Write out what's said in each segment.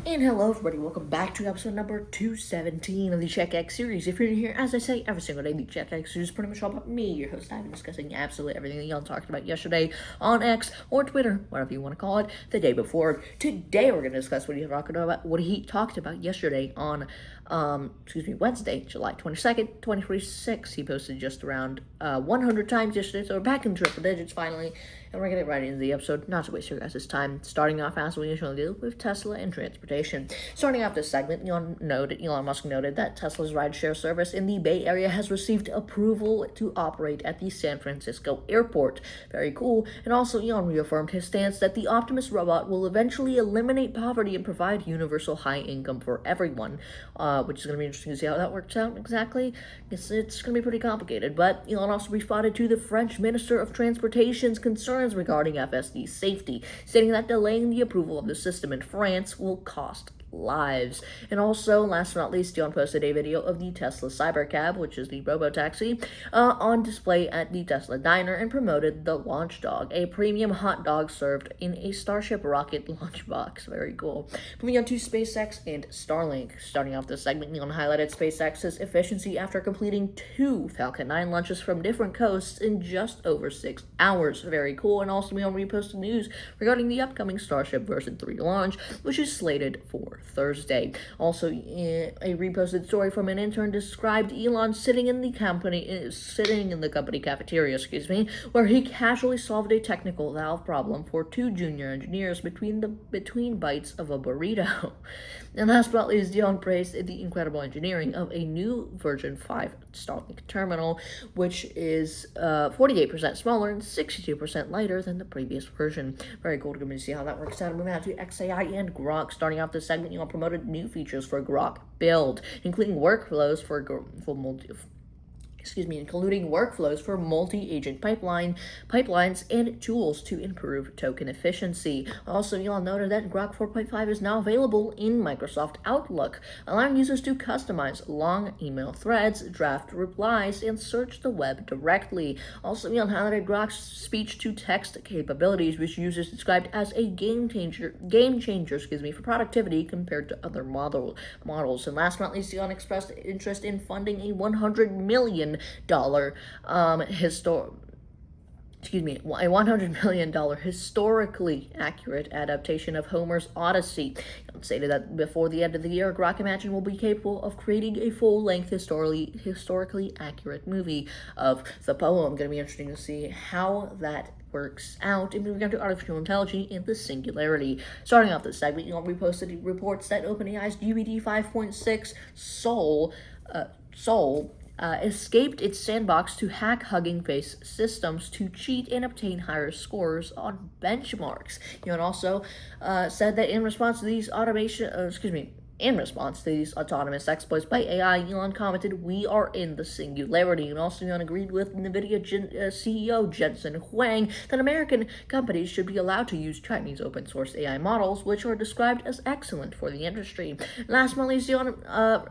And hello everybody, welcome back to episode number 217 of the CheckX series. If you're new here, as I say every single day, the CheckX series is pretty much all about me, your host. I've been discussing absolutely everything that y'all talked about yesterday on X or Twitter, whatever you want to call it, the day before. Today we're going to discuss what he talked about yesterday on Wednesday, July 22nd, 2026. He posted just around 100 times yesterday, so we're back in triple digits finally. And we're going to get right into the episode, not to waste your guys' time. Starting off, as we usually do, with Tesla and transportation. Starting off this segment, Elon Musk noted that Tesla's rideshare service in the Bay Area has received approval to operate at the San Francisco airport. Very cool. And also, Elon reaffirmed his stance that the Optimus robot will eventually eliminate poverty and provide universal high income for everyone, which is going to be interesting to see how that works out exactly. It's going to be pretty complicated. But Elon also responded to the French Minister of Transportation's concerns regarding FSD's safety, stating that delaying the approval of the system in France will cost lives. And also, last but not least, Elon posted a video of the Tesla Cybercab, which is the Robotaxi, on display at the Tesla diner and promoted the Launch Dog, a premium hot dog served in a Starship rocket lunchbox. Very cool. Moving on to SpaceX and Starlink. Starting off this segment, Elon highlighted SpaceX's efficiency after completing 2 Falcon 9 launches from different coasts in just over 6 hours. Very cool. And also, Elon reposted news regarding the upcoming Starship version 3 launch, which is slated for Thursday. Also, a reposted story from an intern described Elon sitting in the company cafeteria, where he casually solved a technical valve problem for 2 junior engineers between bites of a burrito. And last but not least, Elon praised the incredible engineering of a new version 5 Starlink terminal, which is 48% smaller and 62% lighter than the previous version. Very cool to see how that works out. Moving on to XAI and Grok. Starting off this segment, Elon promoted new features for Grok Build, including workflows for multi-agent pipelines and tools to improve token efficiency. Also, Elon noted that Grok 4.5 is now available in Microsoft Outlook, allowing users to customize long email threads, draft replies, and search the web directly. Also, Elon highlighted Grok's speech-to-text capabilities, which users described as a game changer for productivity compared to other models. And last but not least, Elon expressed interest in funding a $100 million historically accurate adaptation of Homer's Odyssey. It stated that before the end of the year, Grok Imagine will be capable of creating a full-length historically accurate movie of the poem. Going to be interesting to see how that works out. And moving on to artificial intelligence and the singularity. Starting off this segment, Elon reposted reports that OpenAI's GPT 5.6 Soul escaped its sandbox to hack Hugging Face systems to cheat and obtain higher scores on benchmarks. Elon also said that in response to these autonomous exploits by AI, Elon commented, "We are in the singularity." And also, Elon agreed with NVIDIA CEO Jensen Huang that American companies should be allowed to use Chinese open source AI models, which are described as excellent for the industry. Last but not least, Elon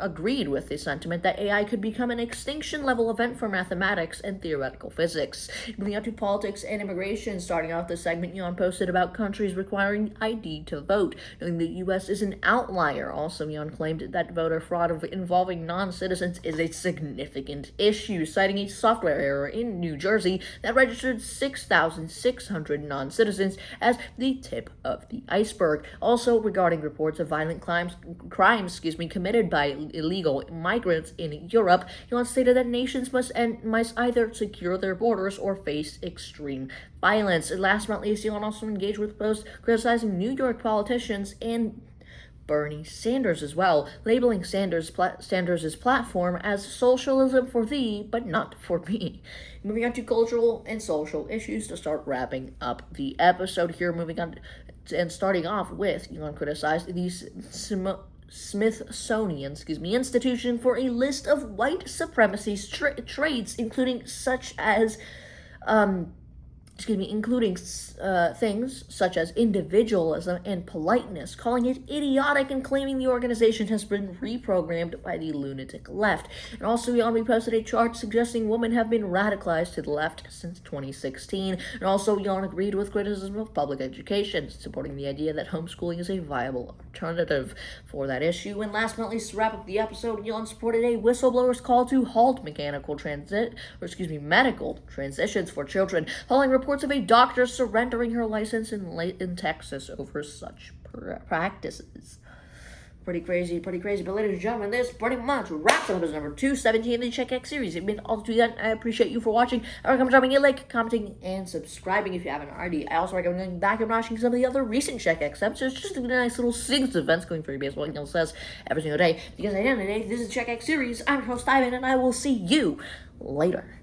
agreed with the sentiment that AI could become an extinction-level event for mathematics and theoretical physics. Moving on to politics and immigration. Starting off this segment, Elon posted about countries requiring ID to vote, knowing the U.S. is an outlier. Also, Elon claimed that voter fraud involving non-citizens is a significant issue, citing a software error in New Jersey that registered 6,600 non-citizens as the tip of the iceberg. Also, regarding reports of violent crimes committed by illegal migrants in Europe, Elon stated that nations must either secure their borders or face extreme violence. And last but not least, Elon also engaged with posts criticizing New York politicians and Bernie Sanders as well, labeling Sanders' platform as socialism for thee, but not for me. Moving on to cultural and social issues to start wrapping up the episode here. Moving on and starting off with, Elon criticized the Smithsonian institution for a list of white supremacy traits, including such as including things such as individualism and politeness, calling it idiotic and claiming the organization has been reprogrammed by the lunatic left. And also, Jan reposted a chart suggesting women have been radicalized to the left since 2016. And also, Jan agreed with criticism of public education, supporting the idea that homeschooling is a viable alternative for that issue. And last but not least, to wrap up the episode, Jan supported a whistleblower's call to halt medical transitions for children, following reports of a doctor surrendering her license in Texas over such practices. Pretty crazy. But ladies and gentlemen, this pretty much wraps up episode number 217 of the CheckX series. If you've been all to that, I appreciate you for watching. I recommend dropping a like, commenting, and subscribing if you haven't already. I also recommend going back and watching some of the other recent CheckX episodes, just a nice little sequence of events going through baseball, like Neil says, every single day. Because at the end of the day, this is the CheckX series. I'm your host, Ivan, and I will see you later.